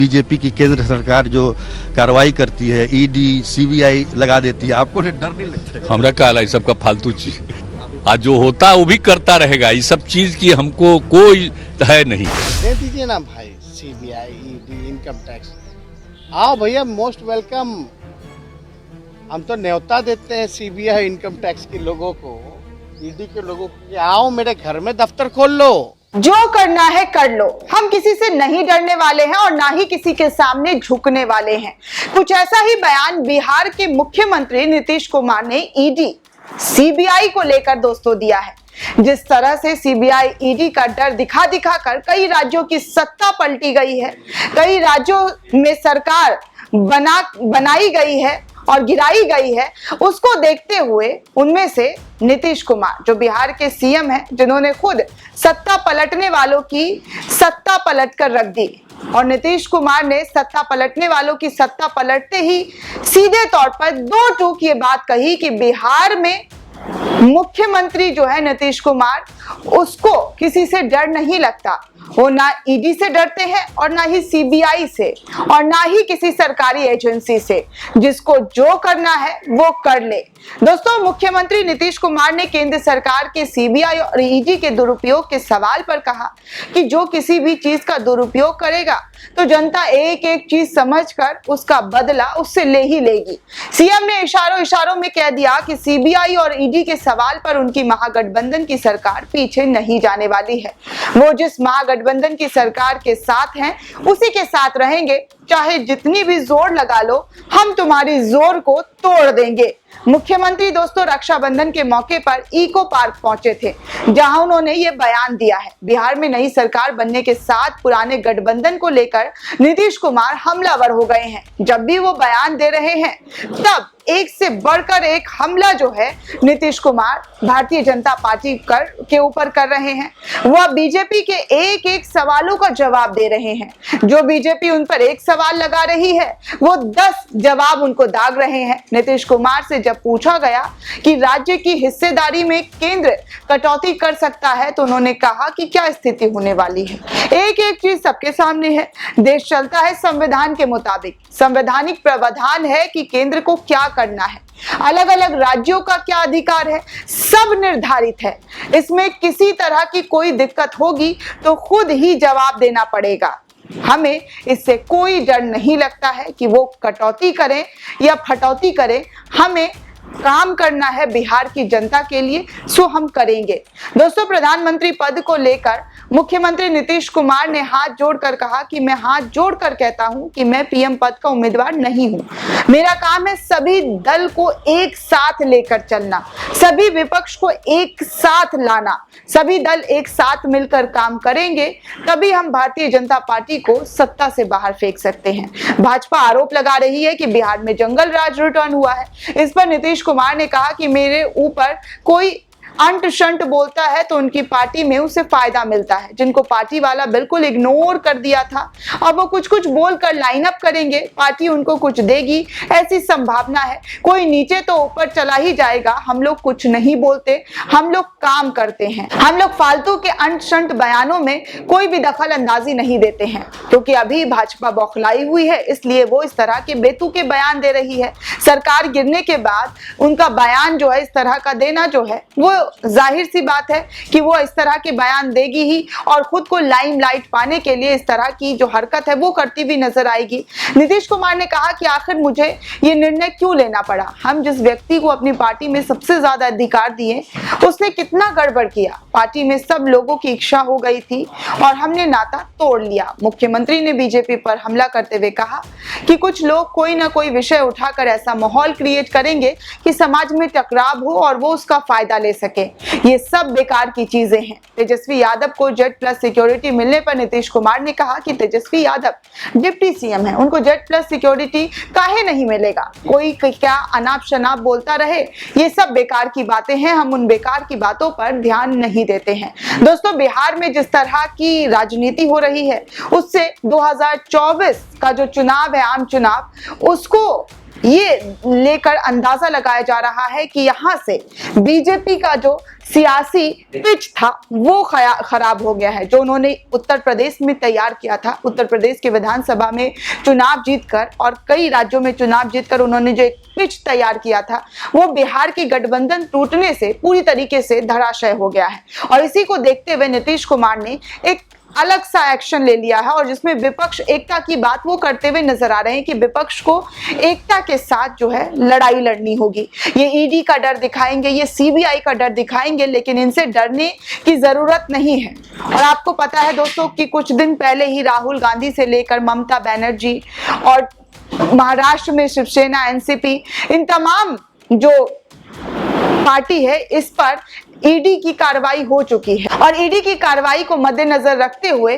BJP की केंद्र सरकार जो कार्रवाई करती है, ईडी, सीबीआई लगा देती है, आपको डर नहीं लगता? हमरा का है सबका फालतू चीज। आज जो होता है वो भी करता रहेगा। ये सब चीज की हमको कोई है नहीं। दे दीजिए ना भाई, सीबीआई, ईडी, इनकम टैक्स। आओ भैया, मोस्ट वेलकम। हम तो न्योता देते हैं सीबीआई, इनकम टैक्स के लोगों को, ईडी के लोगों को कि आओ मेरे घर में दफ्तर खोल लो, जो करना है कर लो। हम किसी से नहीं डरने वाले हैं और ना ही किसी के सामने झुकने वाले हैं। कुछ ऐसा ही बयान बिहार के मुख्यमंत्री नीतीश कुमार ने ईडी, सीबीआई को लेकर दोस्तों दिया है। जिस तरह से सीबीआई, ईडी का डर दिखा दिखा कर कई राज्यों की सत्ता पलटी गई है, कई राज्यों में सरकार बनाई गई है और गिराई गई है, उसको देखते हुए उनमें से नीतीश कुमार जो बिहार के सीएम हैं, जिन्होंने खुद सत्ता पलटने वालों की सत्ता पलट कर रख दी, और नीतीश कुमार ने सत्ता पलटने वालों की सत्ता पलटते ही सीधे तौर पर दो टूक ये बात कही कि बिहार में मुख्यमंत्री जो है नीतीश कुमार, उसको किसी से डर नहीं लगता। वो ना ईडी से डरते हैं और ना ही सीबीआई से और ना ही किसी सरकारी एजेंसी से। जिसको जो करना है वो कर ले। दोस्तों, मुख्यमंत्री नीतीश कुमार ने केंद्र सरकार के सीबीआई और ईडी के दुरुपयोग के सवाल पर कहा कि जो किसी भी चीज का दुरुपयोग करेगा तो जनता एक एक चीज समझकर उसका बदला उससे ले ही लेगी। सीएम ने इशारों में कह दिया कि सीबीआई और ईडी के सवाल पर उनकी महागठबंधन की सरकार पीछे नहीं जाने वाली है। वो जिस महागठबंधन की सरकार के साथ हैं उसी के साथ रहेंगे, चाहे जितनी भी जोर लगा लो, हम तुम्हारी जोर को तोड़ देंगे। मुख्यमंत्री दोस्तों रक्षाबंधन के मौके पर इको पार्क पहुंचे थे, जहां उन्होंने ये बयान दिया है। बिहार में नई सरकार बनने के साथ पुराने गठबंधन को लेकर नीतीश कुमार हमलावर हो गए हैं। जब भी वो बयान दे रहे हैं तब एक से बढ़कर एक हमला जो है नीतीश कुमार भारतीय जनता पार्टी के ऊपर कर रहे हैं। वह बीजेपी के एक एक सवालों का जवाब दे रहे हैं। जो बीजेपी उन पर एक सवाल लगा रही है वो 10 जवाब उनको दाग रहे हैं। नीतीश कुमार से जब पूछा गया कि राज्य की हिस्सेदारी में केंद्र कटौती कर सकता है तो उन्होंने कहा कि क्या स्थिति होने वाली है। एक एक चीज सबके सामने है। देश चलता है संविधान के मुताबिक। संवैधानिक प्रावधान है कि केंद्र को क्या करना है, अलग अलग राज्यों का क्या अधिकार है, सब निर्धारित है। इसमें किसी तरह की कोई दिक्कत होगी तो खुद ही जवाब देना पड़ेगा। हमें इससे कोई डर नहीं लगता है कि वो कटौती करें या फटौती करें। हमें काम करना है बिहार की जनता के लिए, सो हम करेंगे। दोस्तों, प्रधानमंत्री पद को लेकर मुख्यमंत्री नीतीश कुमार ने हाथ जोड़कर कहा कि मैं हाथ जोड़कर कहता हूं कि मैं पीएम पद का उम्मीदवार नहीं हूं। मेरा काम है सभी दल को एक साथ लेकर चलना, सभी विपक्ष को एक साथ लाना। सभी दल एक साथ मिलकर काम करेंगे तभी हम भारतीय जनता पार्टी को सत्ता से बाहर फेंक सकते हैं। भाजपा आरोप लगा रही है कि बिहार में जंगल राज रिटर्न हुआ है। इस पर नीतीश कुमार ने कहा कि मेरे ऊपर कोई अंट शंट बोलता है तो उनकी पार्टी में उसे फायदा मिलता है। जिनको पार्टी वाला बिल्कुल इग्नोर कर दिया था, अब वो कुछ कुछ बोलकर लाइन अप करेंगे, पार्टी उनको कुछ देगी, ऐसी संभावना है। कोई नीचे तो ऊपर चला ही जाएगा। हम लोग कुछ नहीं बोलते, हम लोग काम करते हैं। हम लोग फालतू के अंट शंट बयानों में कोई भी दखल अंदाजी नहीं देते हैं, क्योंकि अभी भाजपा बौखलाई हुई है, इसलिए वो इस तरह के बेतुके बयान दे रही है। सरकार गिरने के बाद उनका बयान जो है इस तरह का देना जो है वो जाहिर सी बात है कि वो इस तरह के बयान देगी ही, और खुद को लाइमलाइट पाने के लिए इस तरह की जो हरकत है वो करती भी नजर आएगी। नीतीश कुमार ने कहा कि आखिर मुझे ये निर्णय क्यों लेना पड़ा। हम जिस व्यक्ति को अपनी पार्टी में सबसे ज्यादा अधिकार दिए उसने कितना गड़बड़ किया। पार्टी में सब लोगों की इच्छा हो गई थी और हमने नाता तोड़ लिया। मुख्यमंत्री ने बीजेपी पर हमला करते हुए कहा कि कुछ लोग कोई ना कोई विषय उठाकर ऐसा माहौल क्रिएट करेंगे कि समाज में टकराव हो और वो उसका फायदा ले सके। ये सब बेकार की चीजें हैं। तेजस्वी यादव को जेड प्लस सिक्योरिटी मिलने पर नीतीश कुमार ने कहा कि तेजस्वी यादव डिप्टी सीएम है, उनको जेड प्लस सिक्योरिटी काहे नहीं मिलेगा। कोई क्या अनाप शनाप बोलता रहे, ये सब बेकार की बातें हैं। हम उन बेकार की बातों पर ध्यान नहीं देते हैं। दोस्तों, बिहार में जिस तरह की राजनीति हो रही है उससे 2024 का जो चुनाव है, आम चुनाव, उसको ये लेकर अंदाजा लगाया जा रहा है कि यहां से बीजेपी का जो सियासी पिच था वो खराब हो गया है। जो उन्होंने उत्तर प्रदेश में तैयार किया था, उत्तर प्रदेश के विधानसभा में चुनाव जीतकर और कई राज्यों में चुनाव जीतकर उन्होंने जो एक पिच तैयार किया था, वो बिहार की गठबंधन टूटने से पूरी तरीके से धराशायी हो गया है। और इसी को देखते हुए नीतीश कुमार ने एक अलग सा एक्शन ले लिया है और जिसमें विपक्ष एकता की बात वो करते हुए नजर आ रहे हैं कि विपक्ष को एकता के साथ जो है लड़ाई लड़नी होगी। ये ईडी का डर दिखाएंगे, ये सीबीआई का डर दिखाएंगे, लेकिन इनसे डरने की जरूरत नहीं है। और आपको पता है दोस्तों कि कुछ दिन पहले ही राहुल गांधी से लेकर ममता बनर्जी और महाराष्ट्र में शिवसेना, एनसीपी, इन तमाम जो पार्टी है इस पर ईडी की कार्रवाई हो चुकी है। और ईडी की कार्रवाई को मद्देनजर रखते हुए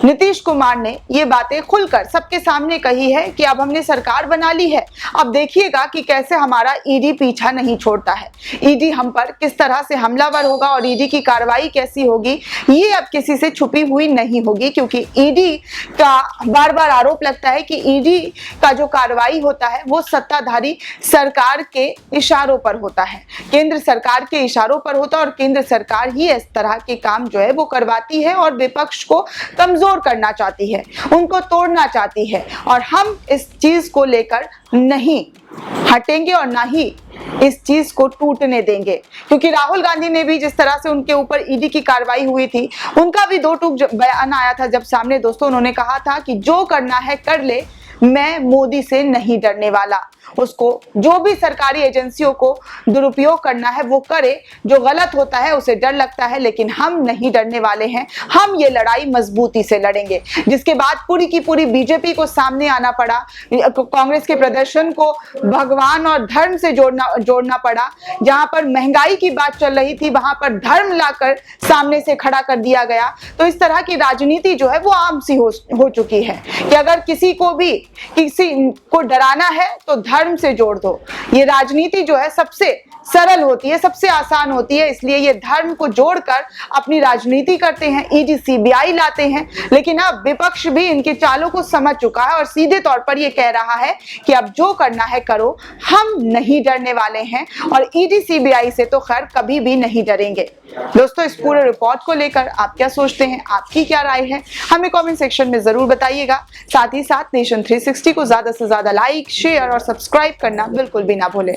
नीतीश कुमार ने ये बातें खुलकर सबके सामने कही है कि अब हमने सरकार बना ली है, अब देखिएगा कि कैसे हमारा ईडी पीछा नहीं छोड़ता है, ईडी हम पर किस तरह से हमलावर होगा और ईडी की कार्रवाई कैसी होगी, ये अब किसी से छुपी हुई नहीं होगी। क्योंकि ईडी का बार बार आरोप लगता है कि ईडी का जो कार्रवाई होता है वो सत्ताधारी सरकार के इशारों पर होता है, केंद्र सरकार के इशारों पर होता है और केंद्र सरकार ही इस तरह के काम जो है वो करवाती है और विपक्ष को कमजोर करना चाहती है, उनको तोड़ना चाहती है। और हम इस चीज को लेकर नहीं हटेंगे और ना ही इस चीज को टूटने देंगे। क्योंकि राहुल गांधी ने भी जिस तरह से उनके ऊपर ईडी की कार्रवाई हुई थी, उनका भी दो टूक बयान आया था जब सामने दोस्तों, उन्होंने कहा था कि जो करना है कर ले, मैं मोदी से नहीं डरने वाला। उसको जो भी सरकारी एजेंसियों को दुरुपयोग करना है वो करे, जो गलत होता है उसे डर लगता है, लेकिन हम नहीं डरने वाले हैं, हम ये लड़ाई मजबूती से लड़ेंगे। जिसके बाद पूरी की पूरी बीजेपी को सामने आना पड़ा, कांग्रेस के प्रदर्शन को भगवान और धर्म से जोड़ना पड़ा। जहां पर महंगाई की बात चल रही थी वहां पर धर्म लाकर सामने से खड़ा कर दिया गया। तो इस तरह की राजनीति जो है वो आम सी हो चुकी है कि अगर किसी को डराना है तो धर्म से जोड़ दो। ये राजनीति जो है सबसे सरल होती है, सबसे आसान होती है, इसलिए ये धर्म को जोड़कर अपनी राजनीति करते हैं, ईडी सीबीआई लाते हैं। लेकिन अब विपक्ष भी इनके चालों को समझ चुका है और सीधे तौर पर ये कह रहा है कि अब जो करना है करो, हम नहीं डरने वाले हैं और ईडी सीबीआई से तो खैर कभी भी नहीं डरेंगे। दोस्तों, इस पूरे रिपोर्ट को लेकर आप क्या सोचते हैं, आपकी क्या राय है, हमें कमेंट सेक्शन में जरूर बताइएगा। साथ ही साथ नेशन 360 को ज्यादा से ज्यादा लाइक, शेयर और सब्सक्राइब करना बिल्कुल भी ना भूलें।